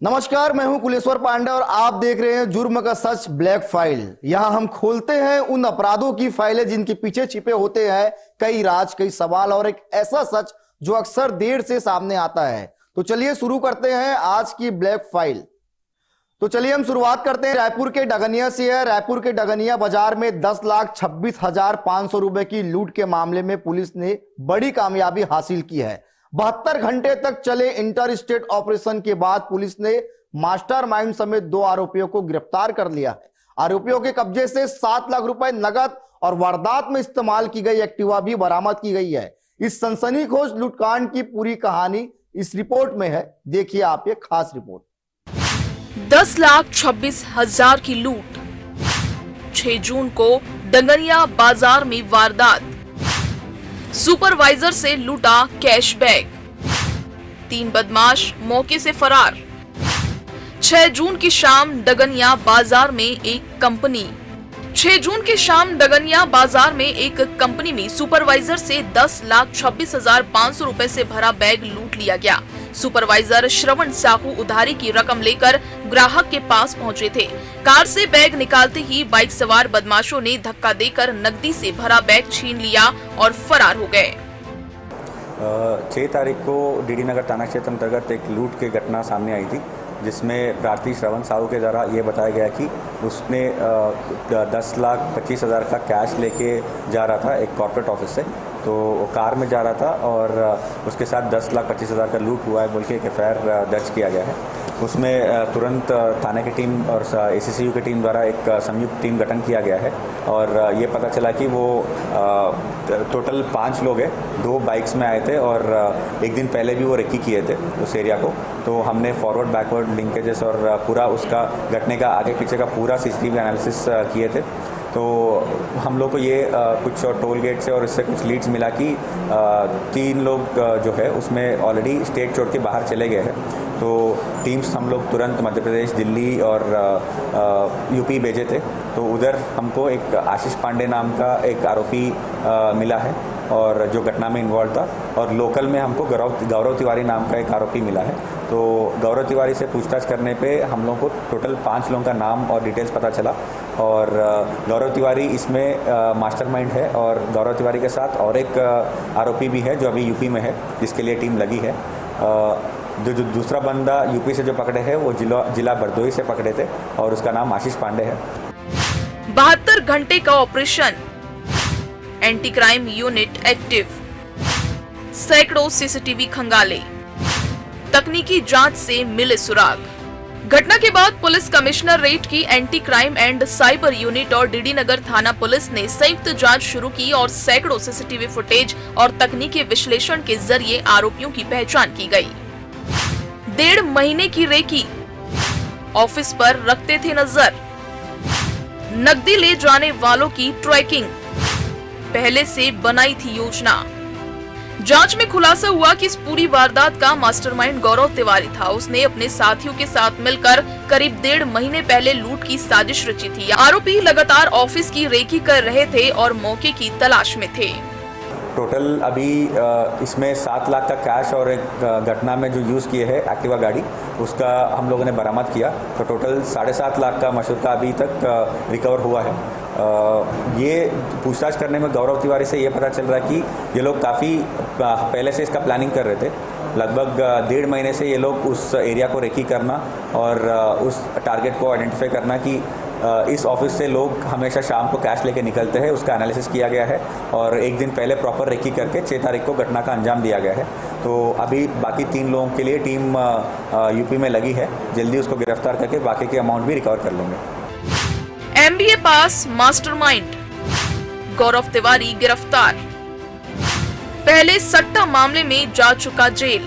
नमस्कार, मैं हूं कुलेश्वर पांडे और आप देख रहे हैं जुर्म का सच ब्लैक फाइल। यहां हम खोलते हैं उन अपराधों की फाइलें जिनके पीछे छिपे होते हैं कई राज, कई सवाल और एक ऐसा सच जो अक्सर देर से सामने आता है। तो चलिए शुरू करते हैं आज की ब्लैक फाइल। तो चलिए हम शुरुआत करते हैं रायपुर के डगनिया से है। रायपुर के डगनिया बाजार में 10,26,500 रुपए की लूट के मामले में पुलिस ने बड़ी कामयाबी हासिल की है। 72 घंटे तक चले इंटर स्टेट ऑपरेशन के बाद पुलिस ने मास्टरमाइंड समेत 2 आरोपियों को गिरफ्तार कर लिया है। आरोपियों के कब्जे से 7 लाख रुपए नगद और वारदात में इस्तेमाल की गई एक्टिवा भी बरामद की गई है। इस सनसनीखेज लूटकांड की पूरी कहानी इस रिपोर्ट में है, देखिए आप ये खास रिपोर्ट। 10,26,000 की लूट। 6 जून को डंगरिया बाजार में वारदात। सुपरवाइजर से लूटा कैश बैग। 3 बदमाश मौके से फरार। 6 जून की शाम डगनिया बाजार में एक कंपनी 6 जून की शाम डगनिया बाजार में एक कंपनी में सुपरवाइजर से 10,26,500 रुपए से भरा बैग लूट लिया गया। सुपरवाइजर श्रवण साहू उधारी की रकम लेकर ग्राहक के पास पहुंचे थे। कार से बैग निकालते ही बाइक सवार बदमाशों ने धक्का देकर नकदी से भरा बैग छीन लिया और फरार हो गए। 6 तारीख को डीडी नगर थाना क्षेत्र अंतर्गत एक लूट की घटना सामने आई थी, जिसमें प्रार्थी श्रवण साहू के द्वारा ये बताया गया कि उसने 10,25,000 का कैश लेके जा रहा था एक कॉर्पोरेट ऑफिस से। तो वो कार में जा रहा था और उसके साथ 10,25,000 का लूट हुआ है बोल के एक एफआईआर दर्ज किया गया है। उसमें तुरंत थाने की टीम और एसीसीयू की टीम द्वारा एक संयुक्त टीम गठन किया गया है और ये पता चला कि वो टोटल 5 लोग हैं, 2 बाइक्स में आए थे और एक दिन पहले भी वो रेकी किए थे उस एरिया को। तो हमने फॉरवर्ड बैकवर्ड लिंकेजेस और पूरा उसका घटने का आगे पीछे का पूरा सीसीटीवी एनालिसिस किए थे। तो हम लोग को ये कुछ टोल गेट से और इससे कुछ लीड्स मिला कि 3 लोग जो है उसमें ऑलरेडी स्टेट छोड़ के बाहर चले गए हैं। तो टीम्स हम लोग तुरंत मध्य प्रदेश, दिल्ली और यूपी भेजे थे। तो उधर हमको एक आशीष पांडे नाम का एक आरोपी मिला है और जो घटना में इन्वॉल्व था, और लोकल में हमको गौरव तिवारी नाम का एक आरोपी मिला है। तो गौरव तिवारी से पूछताछ करने पे हम लोगों को टोटल 5 लोगों का नाम और डिटेल्स पता चला और गौरव तिवारी इसमें मास्टरमाइंड है और गौरव तिवारी के साथ और एक आरोपी भी है जो अभी यूपी में है, जिसके लिए टीम लगी है। जो दूसरा बंदा यूपी से जो पकड़े हैं वो जिला बरदोई से पकड़े थे और उसका नाम आशीष पांडे है। 72 घंटे का operation, anti crime unit active, सैकड़ों सीसीटीवी खंगाले, तकनीकी जांच से मिले सुराग। घटना के बाद पुलिस कमिश्नर रेट की anti crime and cyber unit और डीडी नगर थाना पुलिस ने संयुक्त जांच शुरू की और सैकड़ों सीसीटीवी फुटेज और तकनीकी विश्लेषण के जरिए आरोपियों की पहचान की गई। 1.5 महीने की रेकी, ऑफिस पर रखते थे नजर, नकदी ले जाने वालों की ट्रैकिंग, पहले से बनाई थी योजना। जांच में खुलासा हुआ कि इस पूरी वारदात का मास्टरमाइंड गौरव तिवारी था। उसने अपने साथियों के साथ मिलकर करीब 1.5 महीने पहले लूट की साजिश रची थी। आरोपी लगातार ऑफिस की रेकी कर रहे थे और मौके की तलाश में थे। टोटल अभी इसमें 7 लाख का कैश और एक घटना में जो यूज़ किए हैं एक्टिवा गाड़ी, उसका हम लोगों ने बरामद किया। तो टोटल 7.5 लाख का मशूका अभी तक रिकवर हुआ है। ये पूछताछ करने में गौरव तिवारी से ये पता चल रहा है कि ये लोग काफ़ी पहले से इसका प्लानिंग कर रहे थे। लगभग 1.5 महीने से ये लोग उस एरिया को रेकी करना और उस टारगेट को आइडेंटिफाई करना कि इस ऑफिस से लोग हमेशा शाम को कैश लेके निकलते हैं, उसका एनालिसिस किया गया है और एक दिन पहले प्रॉपर रेकी करके 6 तारीख को घटना का अंजाम दिया गया है। तो अभी बाकी 3 लोगों के लिए टीम यूपी में लगी है, जल्दी उसको गिरफ्तार करके बाकी के अमाउंट भी रिकवर कर लेंगे। MBA पास मास्टरमाइंड गौरव तिवारी गिरफ्तार। पहले सट्टा मामले में जा चुका जेल।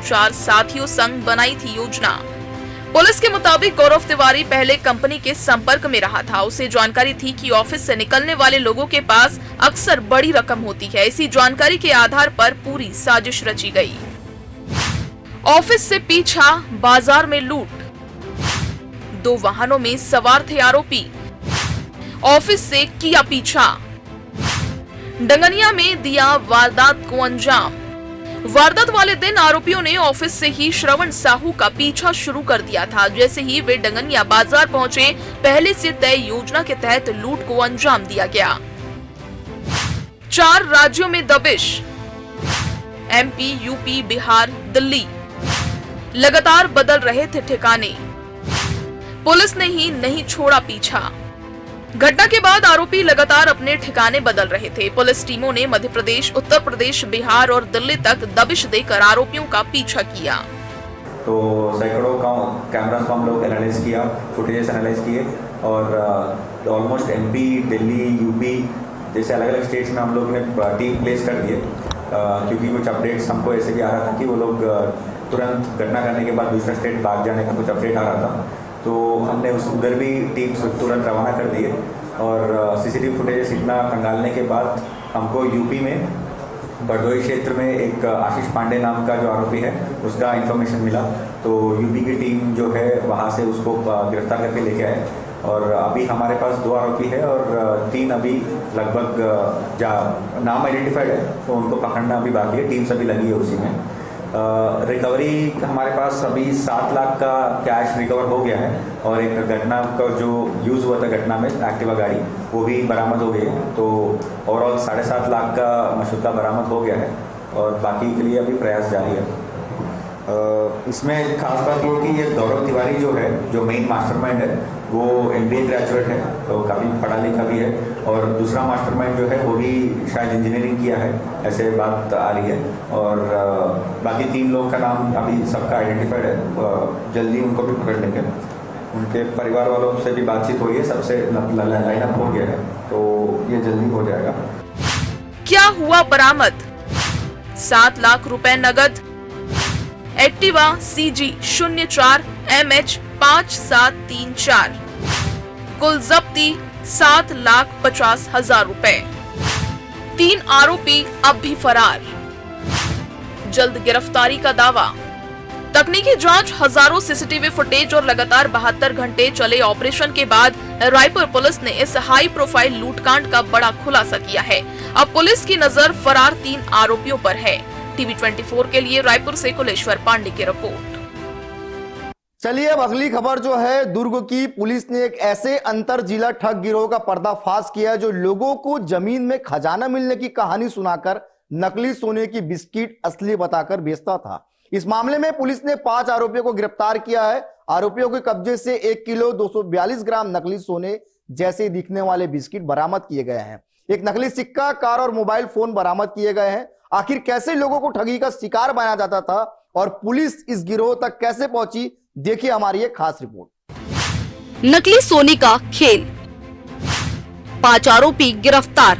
4 साथियों संग बनाई थी योजना। पुलिस के मुताबिक गौरव तिवारी पहले कंपनी के संपर्क में रहा था। उसे जानकारी थी कि ऑफिस से निकलने वाले लोगों के पास अक्सर बड़ी रकम होती है। इसी जानकारी के आधार पर पूरी साजिश रची गई। ऑफिस से पीछा, बाजार में लूट। 2 वाहनों में सवार थे आरोपी। ऑफिस से किया पीछा। डंगनिया में दिया वारदात को अंजाम। वारदात वाले दिन आरोपियों ने ऑफिस से ही श्रवण साहू का पीछा शुरू कर दिया था। जैसे ही वे डंगनिया बाजार पहुंचे, पहले से तय योजना के तहत लूट को अंजाम दिया गया। 4 राज्यों में दबिश, एमपी, यूपी, बिहार, दिल्ली, लगातार बदल रहे थे ठिकाने। पुलिस ने ही नहीं छोड़ा पीछा। घटना के बाद आरोपी लगातार अपने ठिकाने बदल रहे थे। पुलिस टीमों ने मध्य प्रदेश, उत्तर प्रदेश, बिहार और दिल्ली तक दबिश देकर आरोपियों का पीछा किया। तो सैकड़ों कैमरास को हम लोग एनालाइज किया, फुटेजेस एनालाइज किए और ऑलमोस्ट एमपी, दिल्ली, यूपी जैसे अलग अलग स्टेट्स में हम लोग ने टीम प्लेस कर दिए, क्योंकि कुछ अपडेट्स हमको ऐसे भी आ रहा था कि वो लोग तुरंत घटना करने के बाद दूसरा स्टेट भाग जाने का कुछ अपडेट आ रहा था। तो हमने उधर भी टीम तुरंत रवाना कर दिए और सीसीटीवी फुटेजेस इतना खंगालने के बाद हमको यूपी में बरदोई क्षेत्र में एक आशीष पांडे नाम का जो आरोपी है उसका इन्फॉर्मेशन मिला। तो यूपी की टीम जो है वहाँ से उसको गिरफ्तार करके लेके आए और अभी हमारे पास 2 आरोपी है और 3 अभी लगभग नाम आइडेंटिफाइड है, तो उनको पकड़ना अभी बाकी है। टीम सभी लगी है उसी में। रिकवरी हमारे पास अभी 7 लाख का कैश रिकवर हो गया है और एक घटना का जो यूज़ हुआ था घटना में एक्टिवा गाड़ी वो भी बरामद हो गई है। तो ओवरऑल 7.5 लाख का मशुदा बरामद हो गया है और बाकी के लिए अभी प्रयास जारी है। इसमें खास बात ये कि ये गौरव तिवारी जो है, जो मेन मास्टरमाइंड है, वो MBA ग्रेजुएट है, तो काफ़ी पढ़ा लिखा भी है और दूसरा मास्टरमाइंड जो है वो भी शायद इंजीनियरिंग किया है, ऐसे बात आ रही है। और बाकी 3 लोग का नाम अभी सबका आइडेंटिफाइड है, जल्दी उनको भी पकड़ लेंगे। उनके परिवार वालों से भी बातचीत हुई है, सबसे लाइनअप हो गया है, तो ये जल्दी हो जाएगा। क्या हुआ बरामद? 7 लाख रुपए नगद, एक्टिवा CG 04 MH 5734, कुल जब्ती 7,50,000 रुपए। 3 आरोपी अब भी फरार, जल्द गिरफ्तारी का दावा। तकनीकी जांच, हजारों सीसीटीवी फुटेज और लगातार 72 घंटे चले ऑपरेशन के बाद रायपुर पुलिस ने इस हाई प्रोफाइल लूटकांड का बड़ा खुलासा किया है। अब पुलिस की नजर फरार 3 आरोपियों पर है। टीवी 24 के लिए रायपुर से कुलेश्वर पांडे की रिपोर्ट। चलिए अब अगली खबर जो है, दुर्ग की पुलिस ने एक ऐसे अंतर जिला ठग गिरोह का पर्दाफाश किया जो लोगों को जमीन में खजाना मिलने की कहानी सुनाकर नकली सोने की बिस्किट असली बताकर बेचता था। इस मामले में पुलिस ने 5 आरोपियों को गिरफ्तार किया है। आरोपियों के कब्जे से 1 किलो 242 ग्राम नकली सोने जैसे दिखने वाले बिस्किट बरामद किए गए हैं। एक नकली सिक्का, कार और मोबाइल फोन बरामद किए गए हैं। आखिर कैसे लोगों को ठगी का शिकार बनाया जाता था और पुलिस इस गिरोह तक कैसे पहुंची, देखिए हमारी एक खास रिपोर्ट। नकली सोने का खेल, 5 आरोपी गिरफ्तार,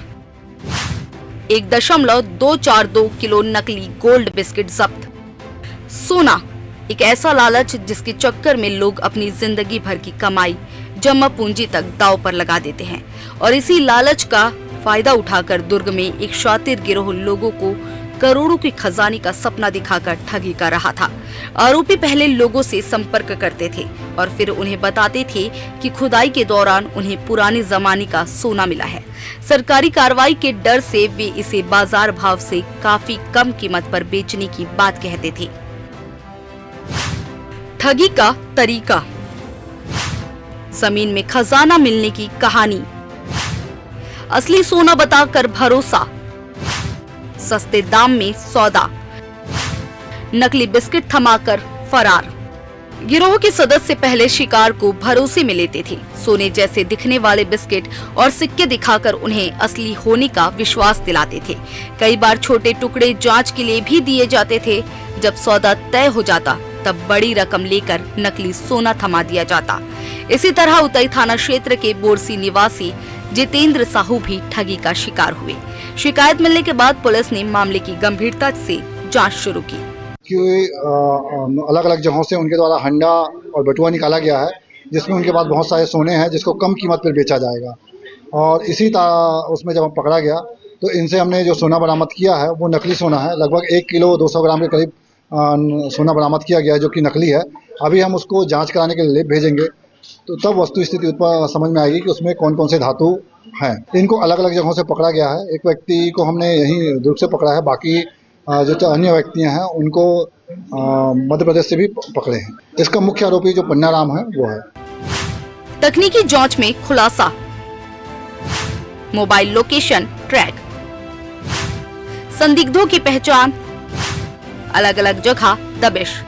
1.242 किलो नकली गोल्ड बिस्किट जब्त। सोना एक ऐसा लालच जिसके चक्कर में लोग अपनी जिंदगी भर की कमाई, जमा पूंजी तक दांव पर लगा देते हैं और इसी लालच का फायदा उठाकर दुर्ग में एक शातिर गिरोह लोगों को करोड़ों की खजाने का सपना दिखाकर ठगी कर रहा था। आरोपी पहले लोगों से संपर्क करते थे और फिर उन्हें बताते थे कि खुदाई के दौरान उन्हें पुराने जमाने का सोना मिला है। सरकारी कार्रवाई के डर से वे इसे बाजार भाव से काफी कम कीमत पर बेचने की बात कहते थे। ठगी का तरीका, जमीन में खजाना मिलने की कहानी, असली सोना बताकर भरोसा, सस्ते दाम में सौदा, नकली बिस्किट थमाकर फरार। गिरोह के सदस्य पहले शिकार को भरोसे में लेते थे। सोने जैसे दिखने वाले बिस्किट और सिक्के दिखाकर उन्हें असली होने का विश्वास दिलाते थे। कई बार छोटे टुकड़े जांच के लिए भी दिए जाते थे। जब सौदा तय हो जाता तब बड़ी रकम लेकर नकली सोना थमा दिया जाता। इसी तरह उतई थाना क्षेत्र के बोरसी निवासी जितेंद्र साहू भी ठगी का शिकार हुए। शिकायत मिलने के बाद पुलिस ने मामले की गंभीरता से जांच शुरू की। अलग अलग जगहों से उनके द्वारा हंडा और बटुआ निकाला गया है, जिसमें उनके पास बहुत सारे सोने हैं जिसको कम कीमत पर बेचा जाएगा। और इसी तरह उसमें जब पकड़ा गया तो इनसे हमने जो सोना बरामद किया है वो नकली सोना है। लगभग 1 किलो 200 ग्राम के करीब सोना बरामद किया गया है जो कि नकली है। अभी हम उसको जांच कराने के लिए भेजेंगे तो तब वस्तु स्थिति समझ में आएगी कि उसमें कौन कौन से धातु हैं। इनको अलग अलग जगहों से पकड़ा गया है। एक व्यक्ति को हमने यहीं दुर्ग से पकड़ा है, बाकी जो अन्य व्यक्ति हैं उनको मध्य प्रदेश से भी पकड़े हैं। इसका मुख्य आरोपी जो पन्नाराम है वो है। तकनीकी जांच में खुलासा, मोबाइल लोकेशन ट्रैक, संदिग्धों की पहचान, अलग अलग जगह दबिश।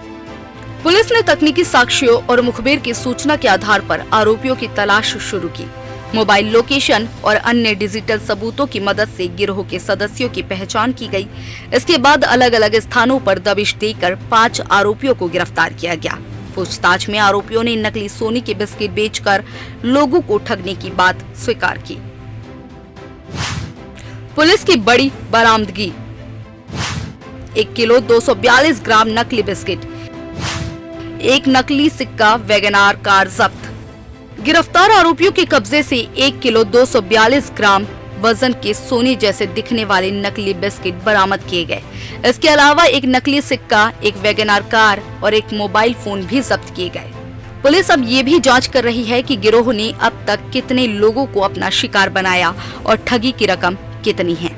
पुलिस ने तकनीकी साक्ष्यों और मुखबिर की सूचना के आधार पर आरोपियों की तलाश शुरू की। मोबाइल लोकेशन और अन्य डिजिटल सबूतों की मदद से गिरोह के सदस्यों की पहचान की गई। इसके बाद अलग अलग स्थानों पर दबिश देकर 5 आरोपियों को गिरफ्तार किया गया। पूछताछ में आरोपियों ने नकली सोने के बिस्किट बेचकर लोगों को ठगने की बात स्वीकार की। पुलिस की बड़ी बरामदगी, 1 किलो 242 ग्राम नकली बिस्किट, 1 नकली सिक्का वैगनार कार जब्त। गिरफ्तार आरोपियों के कब्जे से 1 किलो 242 ग्राम वजन के सोने जैसे दिखने वाले नकली बिस्किट बरामद किए गए। इसके अलावा 1 नकली सिक्का, 1 वैगनार कार और 1 मोबाइल फोन भी जब्त किए गए। पुलिस अब ये भी जांच कर रही है कि गिरोह ने अब तक कितने लोगों को अपना शिकार बनाया और ठगी की रकम कितनी है।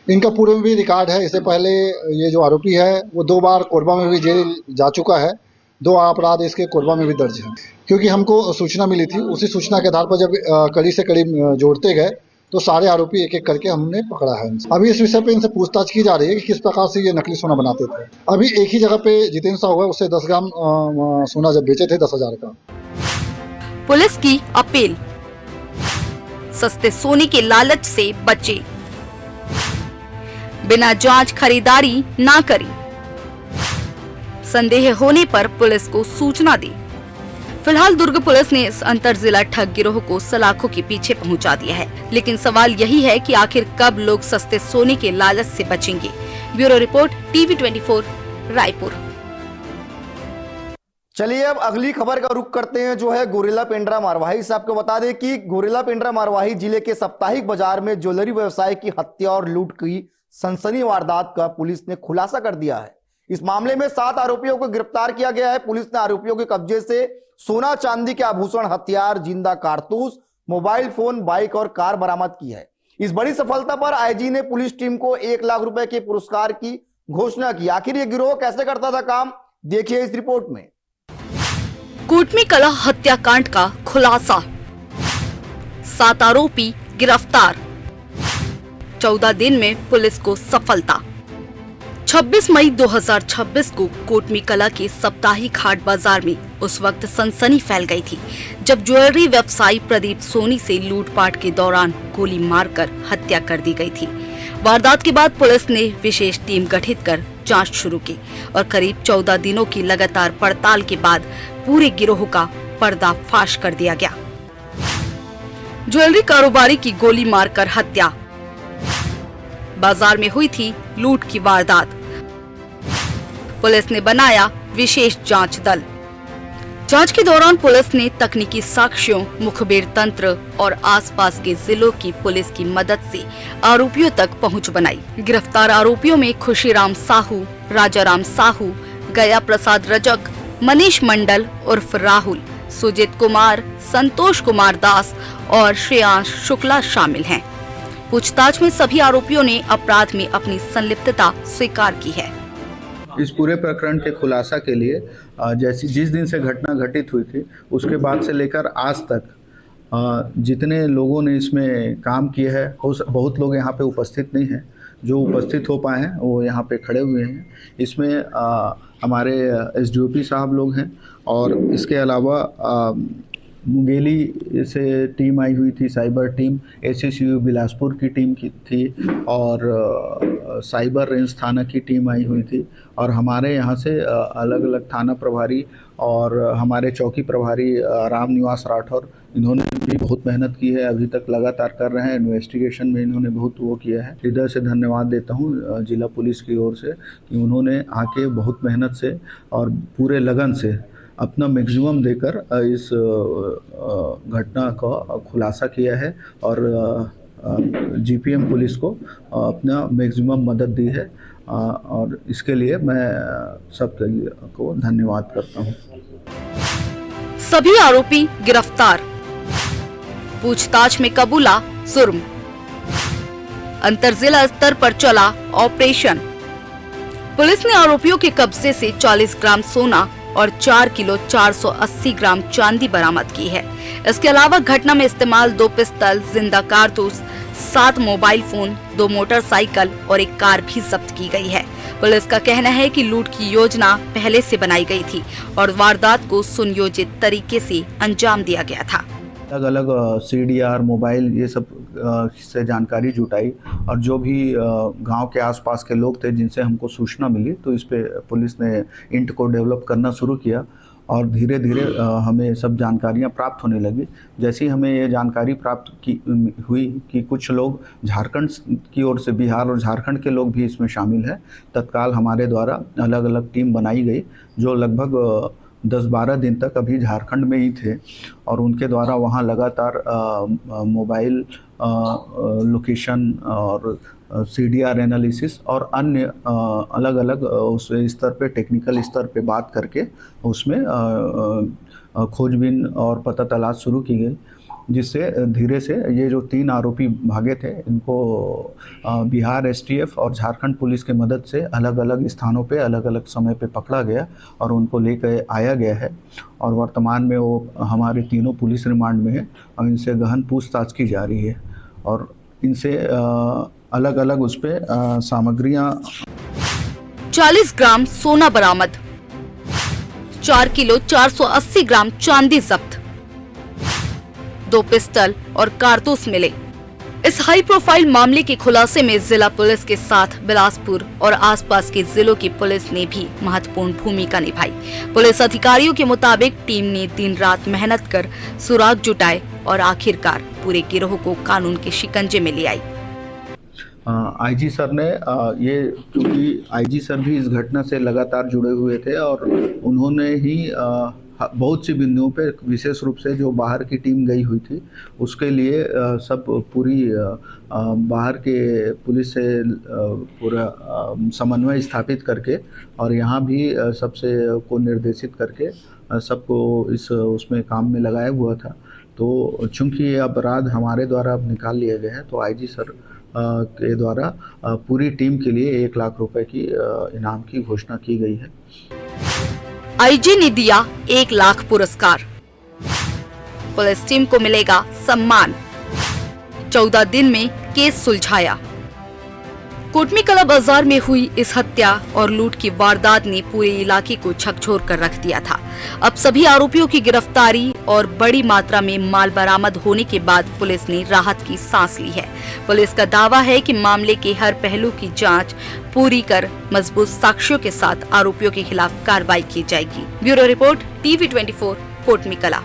इनका पूर्व में भी रिकॉर्ड है। इससे पहले ये जो आरोपी है वो 2 बार कोरबा में भी जेल जा चुका है। 2 अपराध इसके कोरबा में भी दर्ज है। क्योंकि हमको सूचना मिली थी, उसी सूचना के आधार पर जब कड़ी से कड़ी जोड़ते गए तो सारे आरोपी एक एक करके हमने पकड़ा है। अभी इस विषय पे इनसे पूछताछ की जा रही है कि किस प्रकार से ये नकली सोना बनाते थे। अभी एक ही जगह पे जितेंद्र साहू है, उससे 10 ग्राम सोना जब बेचे थे 10,000 का। पुलिस की अपील, सस्ते सोने के लालच से बचे, बिना जांच खरीदारी ना करें, संदेह होने पर पुलिस को सूचना दी। फिलहाल दुर्ग पुलिस ने इस अंतर जिला ठग गिरोह को सलाखों के पीछे पहुंचा दिया है, लेकिन सवाल यही है कि आखिर कब लोग सस्ते सोने के लालच से बचेंगे। Bureau report, TV 24 Raipur. चलिए अब अगली खबर का रुख करते हैं, जो है गोरेला पेंड्रा मारवाही से। आपको बता दें कि गोरेला पेंड्रा मारवाही जिले के साप्ताहिक बाजार में ज्वेलरी व्यवसाय की हत्या और लूट की सनसनी वारदात का पुलिस ने खुलासा कर दिया है। इस मामले में 7 आरोपियों को गिरफ्तार किया गया है। पुलिस ने आरोपियों के कब्जे से सोना चांदी के आभूषण, हथियार, जिंदा कारतूस, मोबाइल फोन, बाइक और कार बरामद की है। इस बड़ी सफलता पर आईजी ने पुलिस टीम को 1 लाख रुपए के पुरस्कार की घोषणा की। आखिर ये गिरोह कैसे करता था काम, देखिए इस रिपोर्ट में। कोटमी कला हत्याकांड का खुलासा, 7 आरोपी गिरफ्तार, 14 दिन में पुलिस को सफलता। 26 मई 2026 को कोटमी कला के साप्ताहिक हाट बाजार में उस वक्त सनसनी फैल गई थी जब ज्वेलरी व्यवसायी प्रदीप सोनी से लूटपाट के दौरान गोली मारकर हत्या कर दी गई थी। वारदात के बाद पुलिस ने विशेष टीम गठित कर जांच शुरू की और करीब 14 दिनों की लगातार पड़ताल के बाद पूरे गिरोह का पर्दाफाश कर दिया गया। ज्वेलरी कारोबारी की गोली मारकर हत्या, बाजार में हुई थी लूट की वारदात। पुलिस ने बनाया विशेष जांच दल। जांच के दौरान पुलिस ने तकनीकी साक्ष्यों, मुखबिर तंत्र और आसपास के जिलों की पुलिस की मदद से आरोपियों तक पहुंच बनाई। गिरफ्तार आरोपियों में खुशीराम साहू, राजाराम साहू, गया प्रसाद रजक, मनीष मंडल उर्फ राहुल, सुजीत कुमार, संतोष कुमार दास और श्रेयांश शुक्ला शामिल हैं। पूछताछ में सभी आरोपियों ने अपराध में अपनी संलिप्तता स्वीकार की है। इस पूरे प्रकरण के खुलासा के लिए जिस दिन से घटना घटित हुई थी उसके बाद से लेकर आज तक जितने लोगों ने इसमें काम किया है, बहुत लोग यहाँ पे उपस्थित नहीं हैं। जो उपस्थित हो पाए हैं वो यहाँ पे खड़े हुए हैं। इसमें हमारे एसडीओपी साहब लोग हैं और इसके अलावा मुंगेली से टीम आई हुई थी, साइबर टीम, एसएसयू बिलासपुर की टीम की थी और साइबर रेंज थाना की टीम आई हुई थी और हमारे यहाँ से अलग अलग थाना प्रभारी और हमारे चौकी प्रभारी राम निवास राठौर, इन्होंने भी बहुत मेहनत की है, अभी तक लगातार कर रहे हैं। इन्वेस्टिगेशन में इन्होंने बहुत वो किया है। हृदय से धन्यवाद देता हूँ जिला पुलिस की ओर से कि उन्होंने आके बहुत मेहनत से और पूरे लगन से अपना मैक्सिमम देकर इस घटना का खुलासा किया है और जीपीएम पुलिस को अपना मैक्सिमम मदद दी है और इसके लिए मैं सबको धन्यवाद करता हूँ। सभी आरोपी गिरफ्तार, पूछताछ में कबूला जुर्म, अंतर जिला स्तर पर चला ऑपरेशन, पुलिस ने आरोपियों के कब्जे से 40 ग्राम सोना और 4 किलो 480 ग्राम चांदी बरामद की है। इसके अलावा घटना में इस्तेमाल 2 पिस्तौल, जिंदा कारतूस, 7 मोबाइल फोन, 2 मोटरसाइकिल और एक कार भी जब्त की गई है। पुलिस का कहना है कि लूट की योजना पहले से बनाई गई थी और वारदात को सुनियोजित तरीके से अंजाम दिया गया था। अलग अलग CDR, मोबाइल, ये सब से जानकारी जुटाई और जो भी गांव के आसपास के लोग थे जिनसे हमको सूचना मिली, तो इस पे पुलिस ने इंट को डेवलप करना शुरू किया और धीरे धीरे हमें सब जानकारियां प्राप्त होने लगी। जैसे ही हमें ये जानकारी हुई कि कुछ लोग झारखंड की ओर से, बिहार और झारखंड के लोग भी इसमें शामिल हैं, तत्काल हमारे द्वारा अलग अलग टीम बनाई गई जो लगभग 10-12 दिन तक अभी झारखंड में ही थे और उनके द्वारा वहाँ लगातार मोबाइल लोकेशन और CDR एनालिसिस और अन्य अलग अलग उस स्तर पे, टेक्निकल स्तर पे बात करके उसमें खोजबीन और पता तलाश शुरू की गई, जिससे धीरे से ये जो 3 आरोपी भागे थे इनको बिहार STF और झारखंड पुलिस की मदद से अलग अलग स्थानों पे अलग अलग समय पे पकड़ा गया और उनको लेकर आया गया है और वर्तमान में वो हमारे तीनों पुलिस रिमांड में है और इनसे गहन पूछताछ की जा रही है और इनसे अलग अलग उस पे सामग्रियां। 40 ग्राम सोना बरामद, 4 किलो 480 ग्राम चांदी जब्त, 2 पिस्टल और कारतूस मिले। इस हाई प्रोफाइल मामले के खुलासे में जिला पुलिस के साथ बिलासपुर और आसपास के जिलों की पुलिस ने भी महत्वपूर्ण भूमिका निभाई। पुलिस अधिकारियों के मुताबिक टीम ने दिन रात मेहनत कर सुराग जुटाए और आखिरकार पूरे गिरोह को कानून के शिकंजे में ले आई। IG सर ने ये, क्योंकि IG सर भी इस घटना से लगातार जुड़े हुए थे और उन्होंने ही बहुत सी बिंदुओं पे, विशेष रूप से जो बाहर की टीम गई हुई थी उसके लिए सब पूरी बाहर के पुलिस से पूरा समन्वय स्थापित करके और यहाँ भी सबसे को निर्देशित करके सबको उसमें काम में लगाया हुआ था। तो चूंकि ये अपराध हमारे द्वारा अब निकाल लिया गया है तो IG सर के द्वारा पूरी टीम के लिए 1 लाख रुपए की इनाम की घोषणा की गई है। IG ने दिया 1 लाख पुरस्कार, पुलिस टीम को मिलेगा सम्मान। 14 दिन में केस सुलझाया। कोटमी कला बाजार में हुई इस हत्या और लूट की वारदात ने पूरे इलाके को झकझोर कर रख दिया था। अब सभी आरोपियों की गिरफ्तारी और बड़ी मात्रा में माल बरामद होने के बाद पुलिस ने राहत की सांस ली है। पुलिस का दावा है कि मामले के हर पहलू की जांच पूरी कर मजबूत साक्ष्यों के साथ आरोपियों के खिलाफ कार्रवाई की जाएगी। ब्यूरो रिपोर्ट, TV24, कोटमी कला।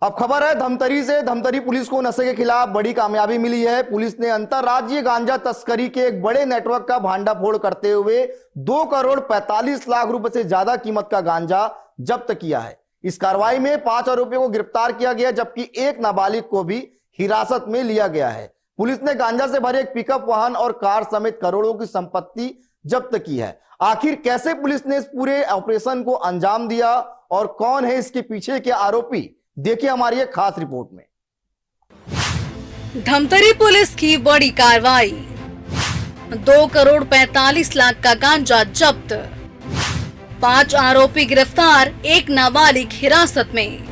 अब खबर है धमतरी से। धमतरी पुलिस को नशे के खिलाफ बड़ी कामयाबी मिली है। पुलिस ने अंतरराज्यीय गांजा तस्करी के एक बड़े नेटवर्क का भांडाफोड़ करते हुए 2 करोड़ 45 लाख रुपए से ज्यादा कीमत का गांजा जब्त किया है। इस कार्रवाई में 5 आरोपियों को गिरफ्तार किया गया जबकि एक नाबालिग को भी हिरासत में लिया गया है। पुलिस ने गांजा से भरे एक पिकअप वाहन और कार समेत करोड़ों की संपत्ति जब्त की है। आखिर कैसे पुलिस ने इस पूरे ऑपरेशन को अंजाम दिया और कौन है इसके पीछे के आरोपी, देखिए हमारी एक खास रिपोर्ट में। धमतरी पुलिस की बड़ी कार्रवाई, 2 करोड़ 45 लाख का गांजा जब्त, 5 आरोपी गिरफ्तार, एक नाबालिग हिरासत में।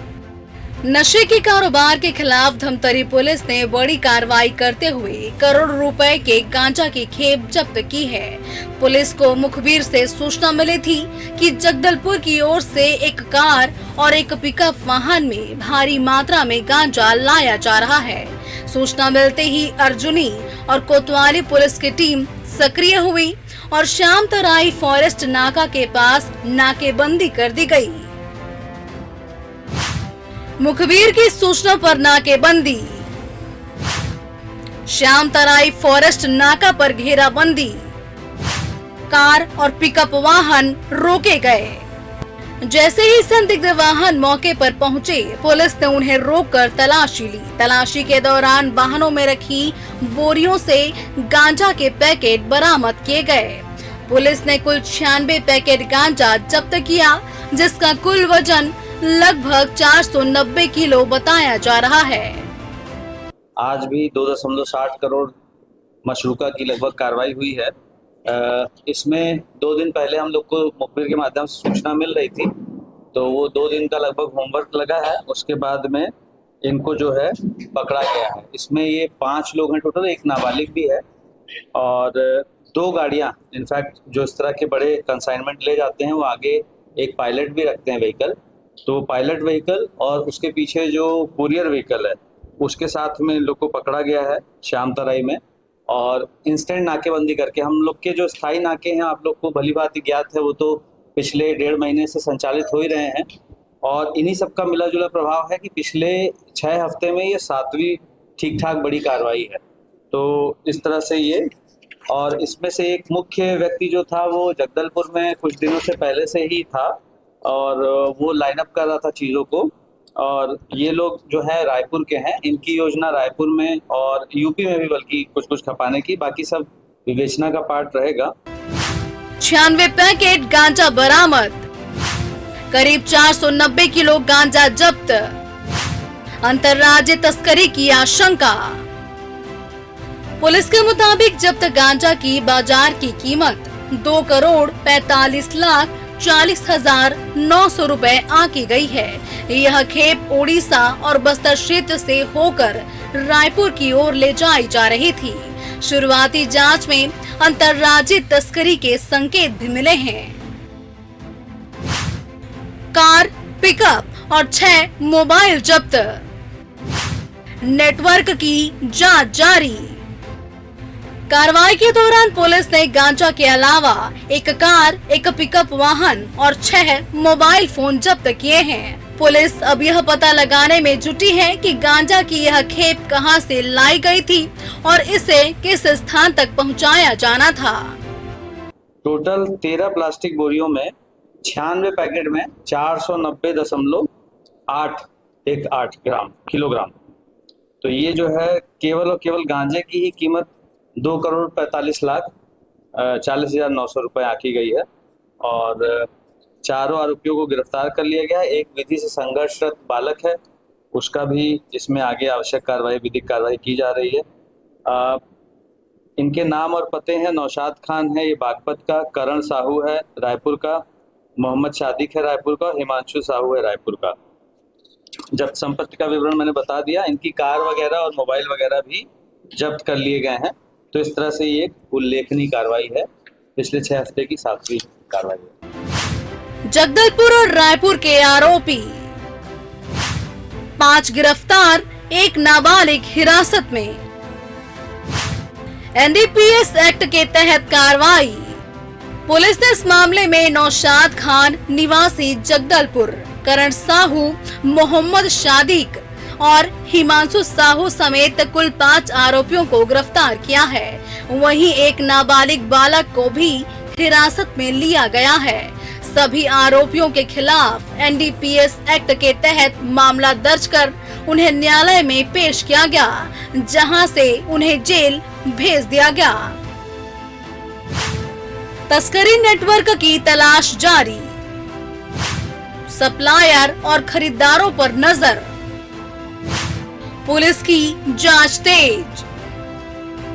नशे के कारोबार के खिलाफ धमतरी पुलिस ने बड़ी कार्रवाई करते हुए करोड़ रुपए के गांजा की खेप जब्त की है। पुलिस को मुखबिर से सूचना मिली थी कि जगदलपुर की ओर से एक कार और एक पिकअप वाहन में भारी मात्रा में गांजा लाया जा रहा है। सूचना मिलते ही अर्जुनी और कोतवाली पुलिस की टीम सक्रिय हुई और श्याम तराई फॉरेस्ट नाका के पास नाकेबंदी कर दी गई। मुखबिर की सूचना पर नाकेबंदी, श्याम तराई फॉरेस्ट नाका पर घेराबंदी, कार और पिकअप वाहन रोके गए। जैसे ही संदिग्ध वाहन मौके पर पहुंचे, पुलिस ने उन्हें रोककर तलाशी ली। तलाशी के दौरान वाहनों में रखी बोरियों से गांजा के पैकेट बरामद किए गए। पुलिस ने कुल 96 पैकेट गांजा जब्त किया, जिसका कुल वजन लगभग 490 किलो बताया जा रहा है। आज भी 2.60 करोड़ मशरूका की लगभग कार्रवाई हुई है। इसमें 2 दिन पहले हम लोग को मुखबिर के माध्यम से सूचना मिल रही थी, तो वो 2 दिन का लगभग होमवर्क लगा है। उसके बाद में इनको जो है पकड़ा गया है। इसमें ये 5 लोग हैं टोटल, एक नाबालिग भी है और 2 गाड़ियाँ, इनफैक्ट जो इस तरह के बड़े कंसाइनमेंट ले जाते हैं वो आगे एक पायलट भी रखते हैं व्हीकल, तो पायलट व्हीकल और उसके पीछे जो कुरियर व्हीकल है उसके साथ में इन लोग को पकड़ा गया है श्याम तराई में। और इंस्टेंट नाकेबंदी करके, हम लोग के जो स्थायी नाके हैं आप लोग को भली भांति ज्ञात है, वो तो पिछले 1.5 महीने से संचालित हो ही रहे हैं और इन्हीं सब का मिला जुला प्रभाव है कि पिछले 6 हफ्ते में ये 7वीं ठीक ठाक बड़ी कार्रवाई है। तो इस तरह से ये, और इसमें से एक मुख्य व्यक्ति जो था वो जगदलपुर में कुछ दिनों से पहले से ही था और वो लाइनअप कर रहा था चीज़ों को, और ये लोग जो है रायपुर के हैं। इनकी योजना रायपुर में और यूपी में भी बल्कि कुछ खपाने की, बाकी सब विवेचना का पार्ट रहेगा। 96 पैकेट गांजा बरामद, करीब 490 किलो गांजा जब्त, अंतर्राज्यीय तस्करी की आशंका। पुलिस के मुताबिक जब्त गांजा की बाजार की कीमत 2 करोड़ 45 लाख 40,900 रुपए आंकी गई है। यह खेप ओडिशा और बस्तर क्षेत्र से होकर रायपुर की ओर ले जाई जा रही थी। शुरुआती जांच में अंतर्राज्यीय तस्करी के संकेत भी मिले हैं। कार, पिकअप और 6 मोबाइल जब्त, नेटवर्क की जांच जारी। कार्रवाई के दौरान पुलिस ने गांजा के अलावा एक कार, एक पिकअप वाहन और 6 मोबाइल फोन जब्त किए हैं। पुलिस अब यह पता लगाने में जुटी है कि गांजा की यह खेप कहां से लाई गई थी और इसे किस स्थान तक पहुंचाया जाना था। टोटल 13 प्लास्टिक बोरियों में 96 पैकेट में 490.818 किलोग्राम। तो ये जो है केवल और केवल गांजे की ही कीमत 2 करोड़ 45 लाख 40,900 रुपए आंकी गई है और 4 आरोपियों को गिरफ्तार कर लिया गया है। एक विधि से संघर्षरत बालक है, उसका भी इसमें आगे आवश्यक कार्रवाई, विधिक कार्रवाई की जा रही है। इनके नाम और पते हैं, नौशाद खान है ये बागपत का, करण साहू है रायपुर का, मोहम्मद शादिक है रायपुर का, हिमांशु साहू है रायपुर का। जब्त संपत्ति का विवरण मैंने बता दिया। इनकी कार वगैरह और मोबाइल वगैरह भी जब्त कर लिए गए हैं। तो इस तरह से ये एक उल्लेखनीय कार्रवाई है, पिछले 6 हफ्ते की 7वीं कार्रवाई है। जगदलपुर और रायपुर के आरोपी 5 गिरफ्तार, 1 नाबालिग हिरासत में। एनडीपीएस एक्ट के तहत कार्रवाई। पुलिस ने इस मामले में नौशाद खान निवासी जगदलपुर, करण साहू, मोहम्मद शादिक और हिमांशु साहू समेत कुल 5 आरोपियों को गिरफ्तार किया है। वहीं एक नाबालिग बालक को भी हिरासत में लिया गया है। सभी आरोपियों के खिलाफ एनडीपीएस एक्ट के तहत मामला दर्ज कर उन्हें न्यायालय में पेश किया गया, जहां से उन्हें जेल भेज दिया गया। तस्करी नेटवर्क की तलाश जारी, सप्लायर और खरीदारों पर नजर, पुलिस की जांच तेज।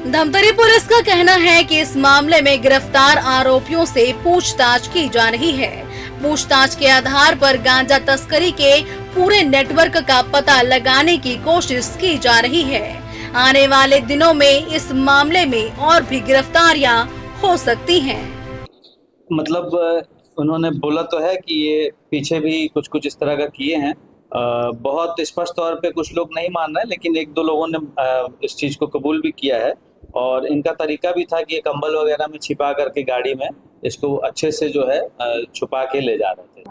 धमतरी पुलिस का कहना है कि इस मामले में गिरफ्तार आरोपियों से पूछताछ की जा रही है। पूछताछ के आधार पर गांजा तस्करी के पूरे नेटवर्क का पता लगाने की कोशिश की जा रही है। आने वाले दिनों में इस मामले में और भी गिरफ्तारियां हो सकती हैं। मतलब उन्होंने बोला तो है कि ये पीछे भी कुछ इस तरह का किए हैं। बहुत स्पष्ट तौर पे कुछ लोग नहीं मान रहे, लेकिन 1-2 लोगों ने इस चीज़ को कबूल भी किया है। और इनका तरीका भी था कि ये कंबल वगैरह में छिपा करके गाड़ी में इसको अच्छे से जो है छुपा के ले जा रहे थे।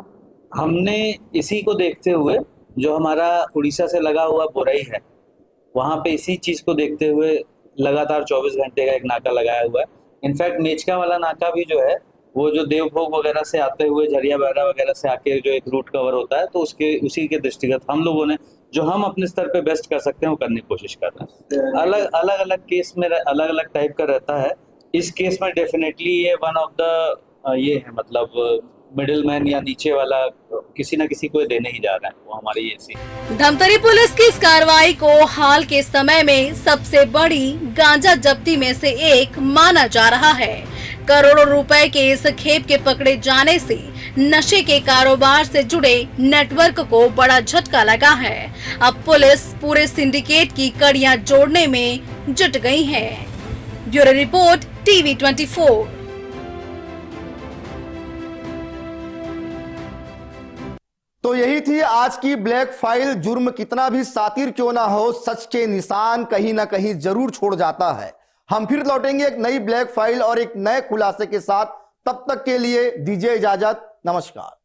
हमने इसी को देखते हुए, जो हमारा उड़ीसा से लगा हुआ बोरई है, वहाँ पे इसी चीज़ को देखते हुए लगातार 24 घंटे का एक नाका लगाया हुआ है। इनफैक्ट मेचका वाला नाका भी जो है, वो जो देवभोग वगैरह से आते हुए झरिया बहरा वगैरह से आके जो एक रूट कवर होता है, तो उसी के दृष्टिगत हम लोगों ने जो हम अपने स्तर पे बेस्ट कर सकते हैं वो करने की कोशिश कर रहे हैं। अलग अलग केस में अलग अलग टाइप का रहता है। इस केस में डेफिनेटली ये वन ऑफ द ये है, मतलब मिडिल मैन या नीचे वाला किसी न किसी को देने ही जा रहा है, वो हमारी ये सी। धमतरी पुलिस की इस कार्रवाई को हाल के समय में सबसे बड़ी गांजा जब्ती में से एक माना जा रहा है। करोड़ों रुपए के इस खेप के पकड़े जाने से नशे के कारोबार से जुड़े नेटवर्क को बड़ा झटका लगा है। अब पुलिस पूरे सिंडिकेट की कड़ियां जोड़ने में जुट गई है। Bureau report TV 24। तो यही थी आज की ब्लैक फाइल। जुर्म कितना भी सातिर क्यों ना हो, सच के निशान कहीं ना कहीं जरूर छोड़ जाता है। हम फिर लौटेंगे एक नई ब्लैक फाइल और एक नए खुलासे के साथ। तब तक के लिए दीजिए इजाजत। नमस्कार।